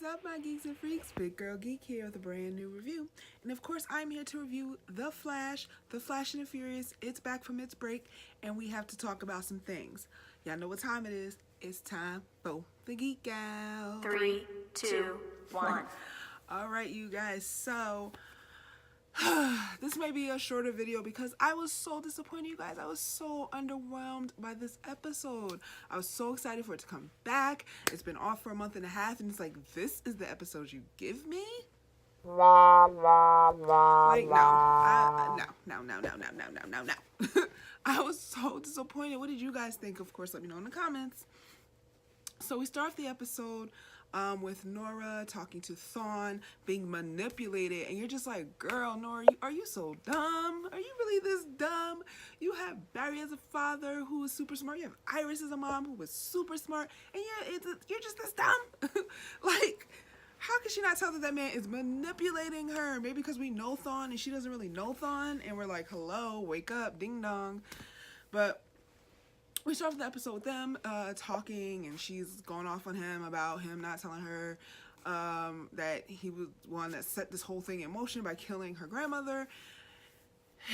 up, my geeks and freaks? Big Girl Geek here with a brand new review. And of course, I'm here to review The Flash, The Flash and the Furious. It's back from its break, and we have to talk about some things. Y'all know what time it is. It's time for the Geek Out. 3, 2, 1. All right, you guys. So, this may be a shorter video because I was so disappointed, you guys. I was so underwhelmed by this episode. I was so excited for it to come back. It's been off for a month and a half, and it's like, this is the episode you give me? Like, no. I was so disappointed. What did you guys think? Of course, let me know in the comments. So we start off the episode with Nora talking to Thawne, being manipulated, and you're just like, girl, Nora, are you so dumb? Are you really this dumb? You have Barry as a father who is super smart. You have Iris as a mom who was super smart, and you're just this dumb. Like, how can she not tell that man is manipulating her? Maybe because we know Thawne and she doesn't really know Thawne, and we're like, hello, wake up, ding dong. But we start off the episode with them talking, and she's going off on him about him not telling her that he was one that set this whole thing in motion by killing her grandmother,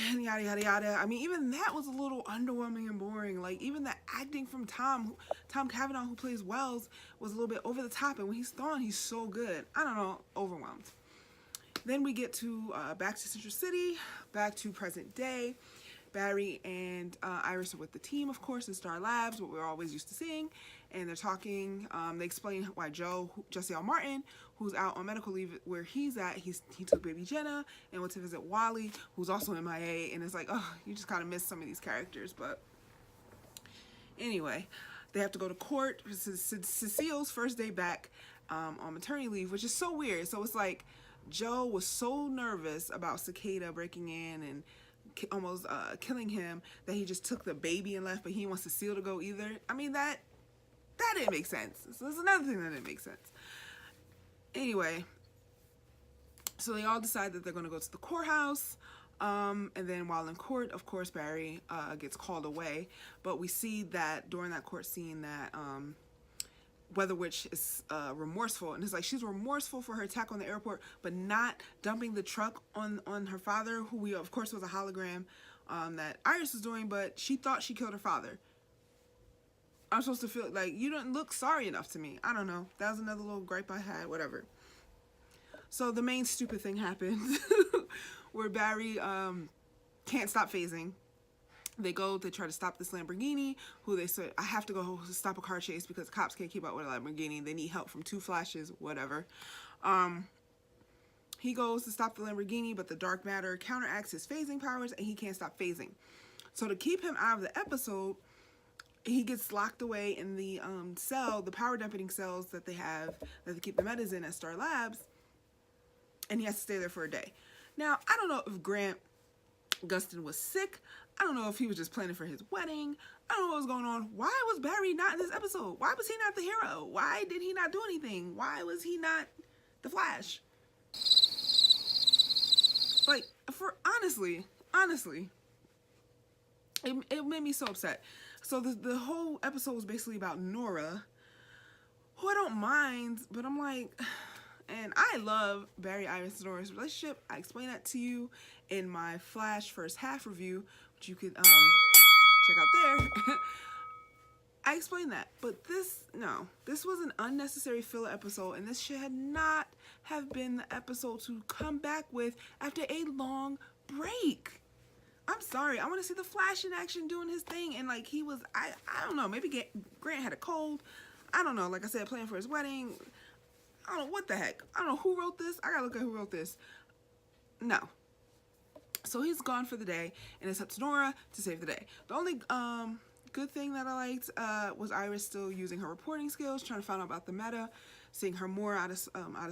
and yada yada yada. I mean, even that was a little underwhelming and boring. Like, even the acting from Tom Cavanaugh, who plays Wells, was a little bit over the top, and when he's Thawne, he's so good. I don't know, overwhelmed. Then we get to back to Central City, back to present day. Barry and Iris are with the team, of course, in Star Labs, what we're always used to seeing, and they're talking. They explain why Jesse L. Martin, who's out on medical leave where he's at, he took baby Jenna and went to visit Wally, who's also MIA, and it's like, oh, you just kind of miss some of these characters. But anyway, they have to go to court. This is Cecile's first day back on maternity leave, which is so weird. So it's like Joe was so nervous about Cicada breaking in and almost killing him that he just took the baby and left, but he wants Cecile to go either. I mean, that didn't make sense. So there's another thing that didn't make sense. Anyway, so they all decide that they're going to go to the courthouse, and then while in court, of course, Barry gets called away, but we see that during that court scene that Weather Witch is remorseful, and it's like she's remorseful for her attack on the airport, but not dumping the truck on her father, who of course was a hologram that Iris was doing, but she thought she killed her father. I'm supposed to feel like you don't look sorry enough to me. I don't know. That was another little gripe I had, whatever. So the main stupid thing happens where Barry can't stop phasing. They try to stop this Lamborghini, who they said, I have to go stop a car chase because cops can't keep up with a Lamborghini. They need help from 2 Flashes, whatever. He goes to stop the Lamborghini, but the dark matter counteracts his phasing powers, and he can't stop phasing. So to keep him out of the episode, he gets locked away in the cell, the power dampening cells that they have, that they keep the metas in at Star Labs, and he has to stay there for a day. Now, I don't know if Grant Gustin was sick. I don't know if he was just planning for his wedding. I don't know what was going on. Why was Barry not in this episode? Why was he not the hero? Why did he not do anything? Why was he not the Flash? Like, honestly, it made me so upset. So the whole episode was basically about Nora, who I don't mind, but I'm like, and I love Barry, Iris, and Nora's relationship. I explained that to you in my Flash first half review, which you could check out there. I explained that, but this was an unnecessary filler episode, and this should not have been the episode to come back with after a long break. I'm sorry. I want to see the Flash in action doing his thing, and like he was, I don't know, maybe Grant had a cold. I don't know. Like I said, planning for his wedding. I don't know what the heck. I don't know who wrote this. I gotta look at who wrote this. No. So he's gone for the day, and it's up to Nora to save the day. The only good thing that I liked was Iris still using her reporting skills, trying to find out about the meta, seeing her more out of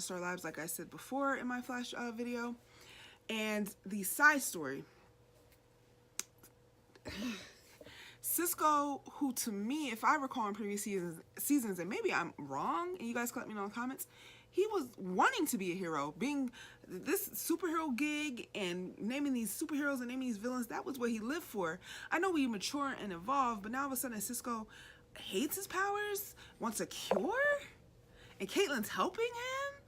Star Labs, like I said before in my Flash video. And the side story, Cisco, who to me, if I recall in previous seasons, and maybe I'm wrong, and you guys can let me know in the comments, he was wanting to be a hero, being this superhero gig and naming these superheroes and naming these villains. That was what he lived for. I know we mature and evolve, but now all of a sudden Cisco hates his powers, wants a cure, and Caitlin's helping him.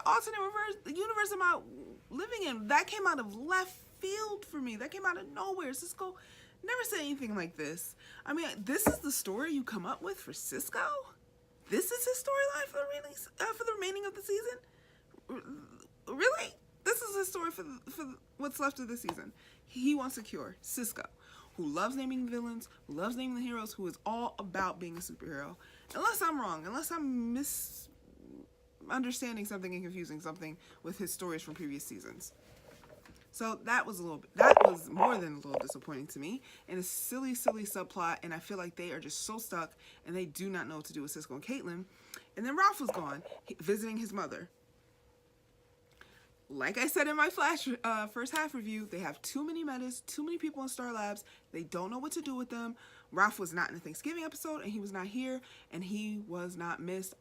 alternate universe am I living in? That came out of left field for me. That came out of nowhere. Cisco never said anything like this. I mean, this is the story you come up with for Cisco? This is his storyline for the remaining of the season? Really? This is his story for what's left of the season. He wants a cure. Cisco, who loves naming villains, who loves naming the heroes, who is all about being a superhero. Unless I'm wrong, unless I'm misunderstanding something and confusing something with his stories from previous seasons. So that was more than a little disappointing to me, and a silly subplot, and I feel like they are just so stuck, and they do not know what to do with Cisco and Caitlin. And then Ralph was gone, visiting his mother. Like I said in my Flash first half review, they have too many metas, too many people in Star Labs. They don't know what to do with them. Ralph was not in the Thanksgiving episode, and he was not here, and he was not missed.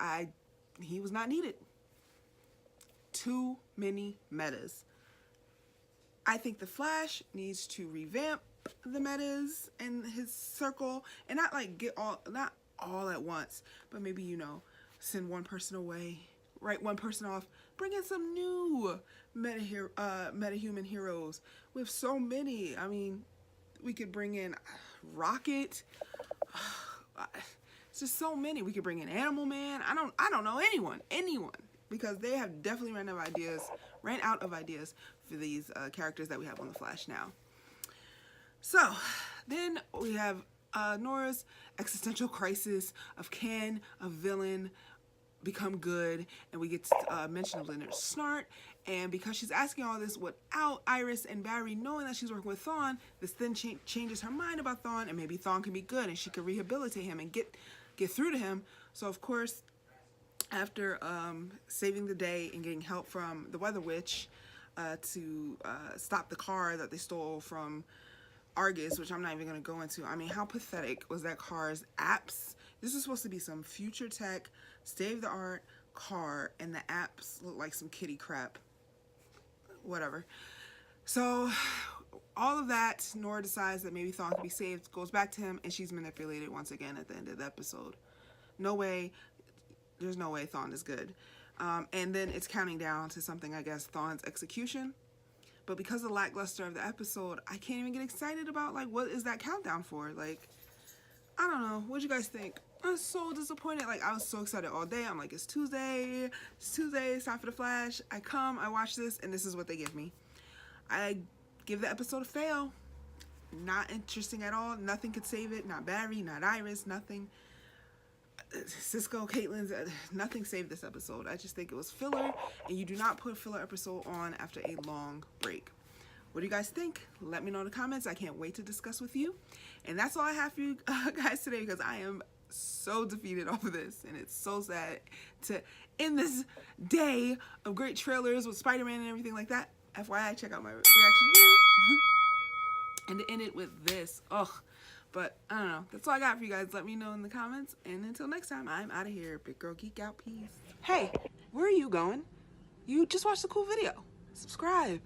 He was not needed. Too many metas. I think the Flash needs to revamp the metas in his circle, and not like not all at once, but maybe, you know, send one person away, write one person off, bring in some new meta-human heroes. We have so many. I mean, we could bring in Rocket. It's just so many. We could bring in Animal Man. I don't know anyone, because they have definitely ran out of ideas for these characters that we have on the Flash now. So then we have Nora's existential crisis of, can a villain become good? And we get mention of Leonard Snart, and because she's asking all this without Iris and Barry knowing that she's working with Thawne, this then changes her mind about Thawne, and maybe Thawne can be good and she can rehabilitate him and get through to him. So of course, after saving the day and getting help from the Weather Witch to stop the car that they stole from Argus, which I'm not even going to go into. I mean, how pathetic was that car's apps? This is supposed to be some future tech, state-of-the-art car, and the apps look like some kitty crap. Whatever. So all of that, Nora decides that maybe Thawne can be saved, goes back to him, and she's manipulated once again at the end of the episode. No way. There's no way Thawne is good. And then it's counting down to something, I guess, Thawne's execution. But because of the lackluster of the episode, I can't even get excited about, like, what is that countdown for? Like, I don't know. What'd you guys think? I was so disappointed. Like, I was so excited all day. I'm like, it's Tuesday. It's Tuesday. It's time for the Flash. I watch this, and this is what they give me. I give the episode a fail. Not interesting at all. Nothing could save it. Not Barry, not Iris, nothing. Cisco, Caitlin's, nothing saved this episode. I just think it was filler, and you do not put a filler episode on after a long break. What do you guys think? Let me know in the comments. I can't wait to discuss with you. And that's all I have for you guys today, because I am so defeated over this, and it's so sad to end this day of great trailers with Spider-Man and everything like that. FYI, check out my reaction here. And to end it with this. Ugh. But I don't know. That's all I got for you guys. Let me know in the comments. And until next time, I'm out of here. Big girl geek out. Peace. Hey, where are you going? You just watched a cool video. Subscribe.